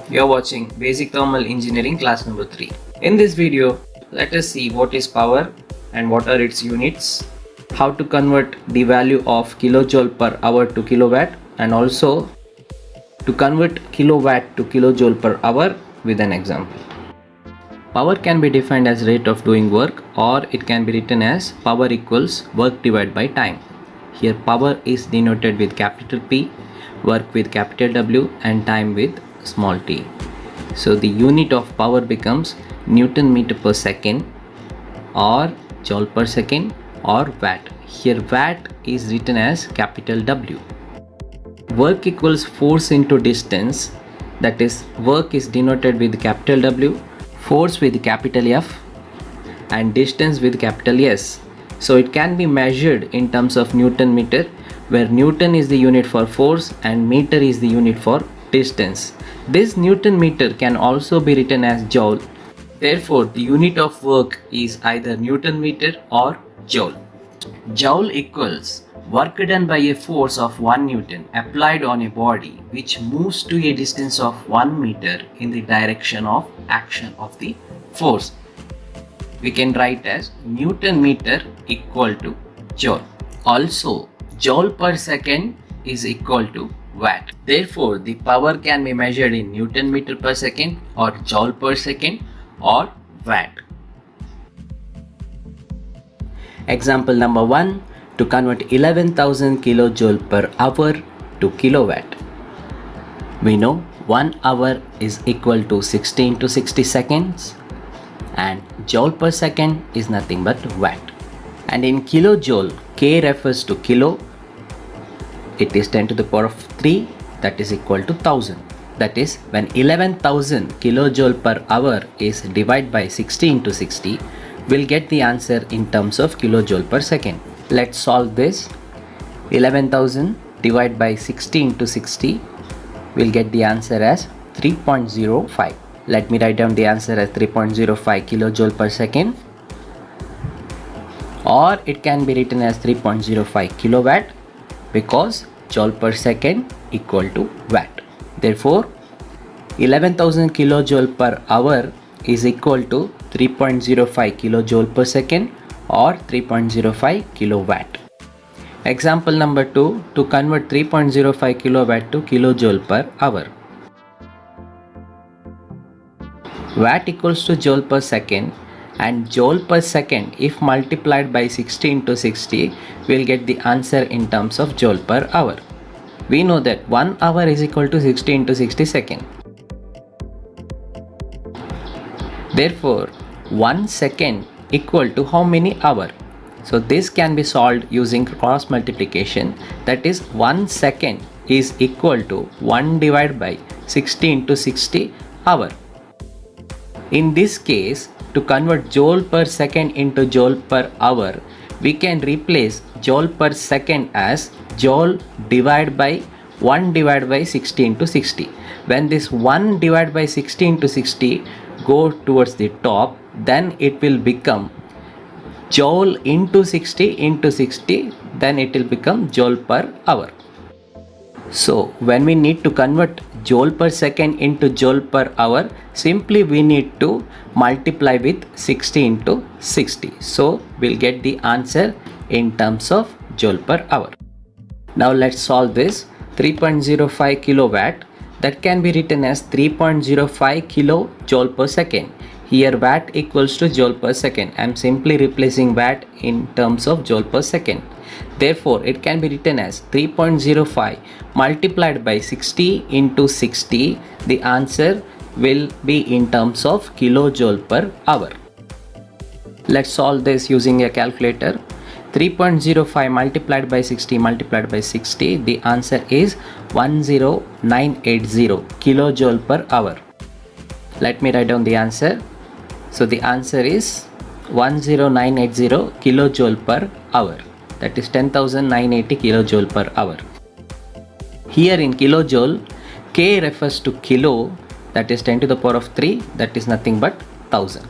You are watching Basic Thermal Engineering class number 3. In this video, let us see what is power and what are its units, how to convert the value of kilojoule per hour to kilowatt, and also to convert kilowatt to kilojoule per hour with an example. Power can be defined as rate of doing work, or it can be written as power equals work divided by time. Here power is denoted with capital P, work with capital W, and time with small t. So the unit of power becomes Newton meter per second, or joule per second, or watt. Here watt is written as capital W. Work equals force into distance, that is work is denoted with capital W, force with capital F, and distance with capital S. So it can be measured in terms of Newton meter, where Newton is the unit for force and meter is the unit for distance. This Newton meter can also be written as joule. Therefore, the unit of work is either Newton meter or joule. Joule equals work done by a force of 1 Newton applied on a body which moves to a distance of 1 meter in the direction of action of the force. We can write as Newton meter equal to joule. Also, joule per second is equal to watt. Therefore, the power can be measured in Newton meter per second, or joule per second, or watt. Example number 1. To convert 11,000 kilojoule per hour to kilowatt. We know 1 hour is equal to 60 into 60 seconds, and joule per second is nothing but watt. And in kilojoule, K refers to kilo. It is 10 to the power of 3, that is equal to 1000. That is, when 11,000 kilojoule per hour is divided by 60 into 60, we'll get the answer in terms of kilojoule per second. Let's solve this. 11,000 divided by 60 into 60, we'll get the answer as 3.05. Let me write down the answer as 3.05 kilojoule per second, or it can be written as 3.05 kilowatt, because joule per second equal to watt. Therefore, 11,000 kilojoule per hour is equal to 3.05 kilojoule per second, or 3.05 kilowatt. Example number 2. To convert 3.05 kilowatt to kilojoule per hour. Watt equals to joule per second, and joule per second, if multiplied by 60 into 60, we'll get the answer in terms of joule per hour. We know that 1 hour is equal to 60 into 60 seconds. Therefore, 1 second equal to how many hours? So this can be solved using cross multiplication. That is, 1 second is equal to 1 divided by 60 into 60 hour. In this case, to convert joule per second into joule per hour, we can replace joule per second as joule divided by 1 divided by 60 into 60. When this 1 divided by 60 into 60 go towards the top, then it will become joule into 60 into 60, then it will become joule per hour. So when we need to convert joule per second into joule per hour, simply we need to multiply with 60 into 60. So we'll get the answer in terms of joule per hour. Now let's solve this. 3.05 kilowatt, that can be written as 3.05 kilojoule per second. Here watt equals to joule per second. I am simply replacing watt in terms of joule per second. Therefore, it can be written as 3.05 multiplied by 60 into 60. The answer will be in terms of kilojoule per hour. Let's solve this using a calculator. 3.05 multiplied by 60 multiplied by 60. The answer is 10980 kilojoule per hour. Let me write down the answer. So the answer is 10980 kilojoule per hour. That is 10,980 kilojoule per hour. Here in kilojoule, K refers to kilo, that is 10 to the power of 3, that is nothing but 1000.